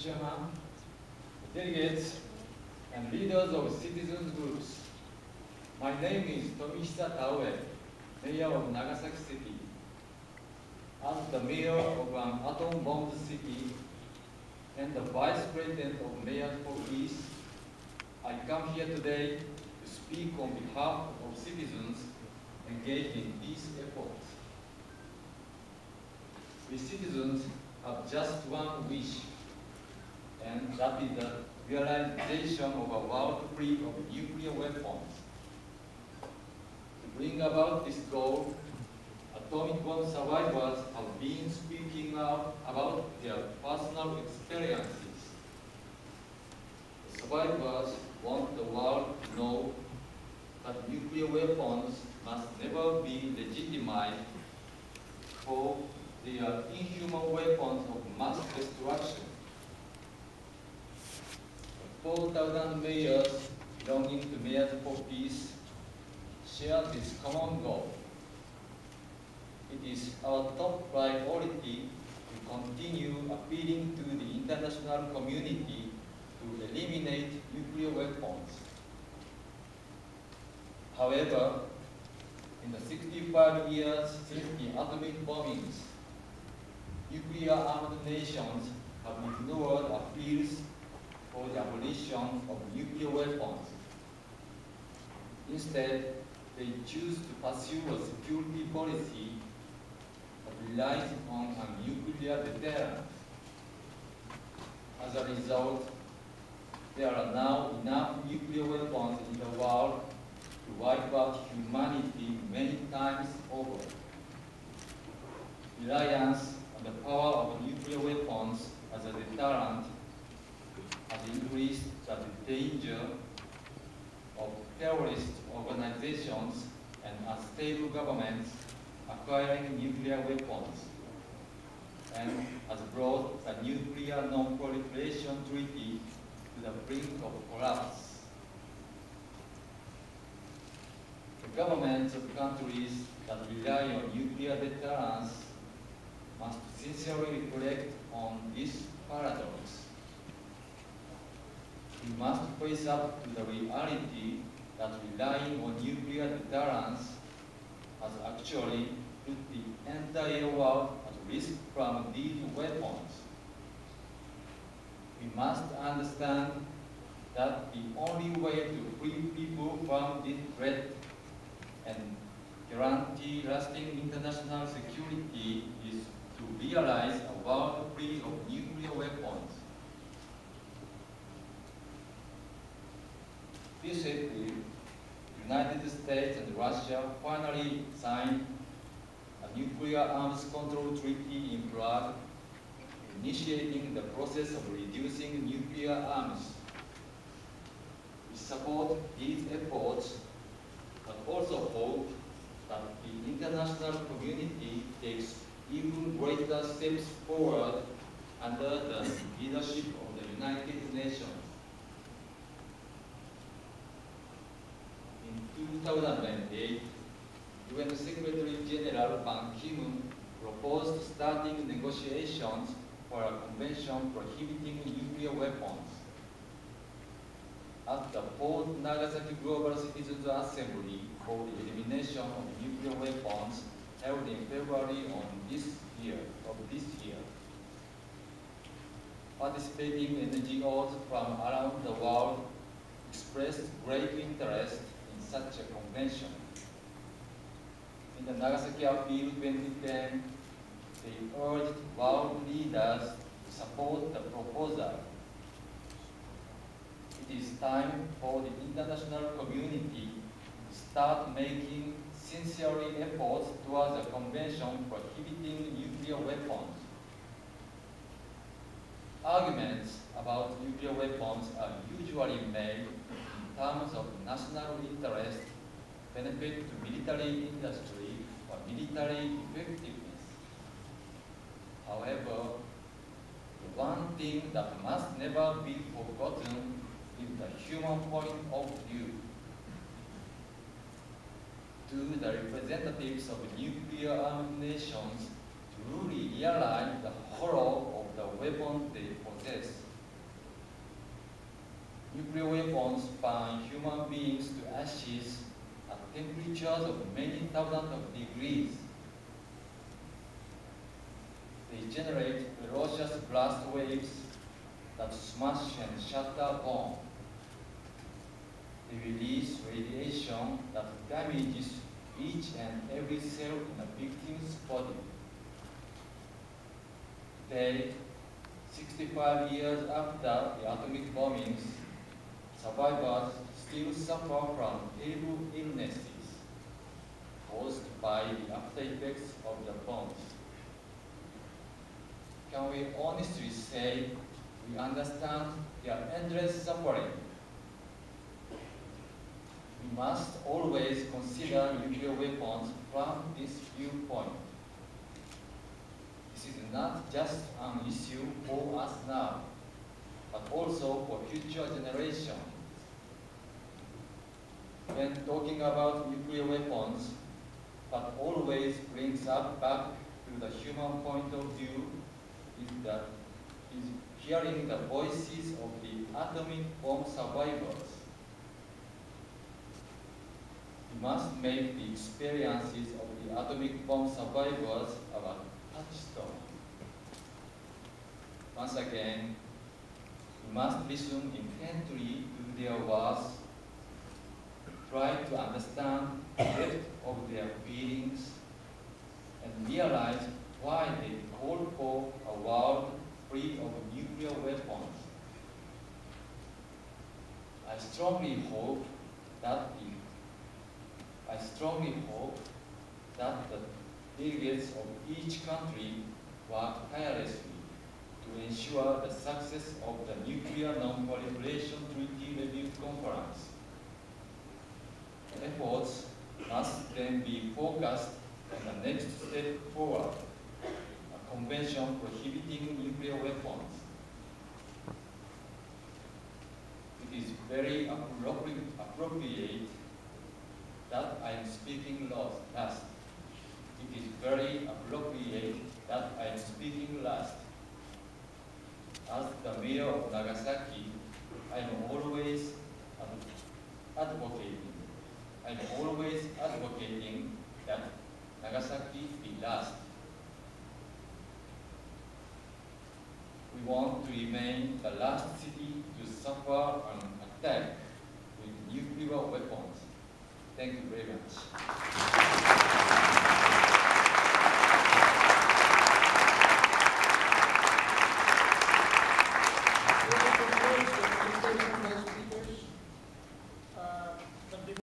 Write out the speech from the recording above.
Chairman, delegates, and leaders of citizens groups. My name is Ngo Taue, Mayor of Nagasaki City. As the Mayor of an atom-bombed city and the Vice President of Mayors for Peace, I come here today to speak on behalf of citizens engaged in these efforts. We citizens have just one wish, and that is the realization of a world free of nuclear weapons. To bring about this goal, atomic bomb survivors have been speaking out about their personal experiences. The survivors want the world to know that nuclear weapons must never be legitimized, for they are inhuman weapons of mass destruction. The 4,000 mayors belonging to Mayors for Peace share this common goal. It is our top priority to continue appealing to the international community to eliminate nuclear weapons. However, in the 65 years since the atomic bombings, nuclear-armed nations have ignored appeals for the abolition of nuclear weapons. Instead, they choose to pursue a security policy that relies on a nuclear deterrent. As a result, there are now enough nuclear weapons in the world to wipe out humanity many times over. Reliance on the power of nuclear weapons as a deterrent has increased the danger of terrorist organizations and unstable governments acquiring nuclear weapons, and has brought the Nuclear Non-Proliferation Treaty to the brink of collapse. The governments of countries that rely on nuclear deterrence must sincerely reflect on this paradox. We must face up to the reality that relying on nuclear deterrence has actually put the entire world at risk from these weapons. We must understand that the only way to free people from this threat and guarantee lasting international security is to realize a world free of nuclear weapons. This April, the United States and Russia finally signed a nuclear arms control treaty in Prague, initiating the process of reducing nuclear arms. We support these efforts, but also hope that the international community takes even greater steps forward under the leadership of the United Nations. In 2008, UN Secretary General Ban Ki-moon proposed starting negotiations for a convention prohibiting nuclear weapons. At the 4th Nagasaki Global Citizens Assembly for the elimination of nuclear weapons held in February of this year, participating NGOs from around the world expressed great interest in such a convention. In the Nagasaki Appeal 2010, they urged world leaders to support the proposal. It is time for the international community to start making sincere efforts towards a convention prohibiting nuclear weapons. Arguments about nuclear weapons are usually made in terms of national interest, benefit to military industry, or military effectiveness. However, the one thing that must never be forgotten is the human point of view. To the representatives of nuclear-armed nations truly realize the horror of the weapons they possess, nuclear weapons burn human beings to ashes at temperatures of many thousands of degrees. They generate ferocious blast waves that smash and shatter bones. They release radiation that damages each and every cell in a victim's body. Today, 65 years after the atomic bombings, survivors still suffer from terrible illnesses caused by the after effects of the bombs. Can we honestly say we understand their endless suffering? We must always consider nuclear weapons from this viewpoint. This is not just an issue for us now, but also for future generations. When talking about nuclear weapons, what always brings us back to the human point of view is hearing the voices of the atomic bomb survivors. We must make the experiences of the atomic bomb survivors our touchstone. Once again, we must listen intently to their words, try to understand the depth of their feelings, and realize why they call for a world free of nuclear weapons. I strongly hope that the delegates of each country work tirelessly to ensure the success of the Nuclear Non-Proliferation Treaty Review Conference. Efforts must then be focused on the next step forward, a convention prohibiting nuclear weapons. It is very appropriate that I am speaking last. It is very appropriate that I am speaking last. As the mayor of Nagasaki, I am always advocating that Nagasaki be last. We want to remain the last city to suffer an attack with nuclear weapons. Thank you very much.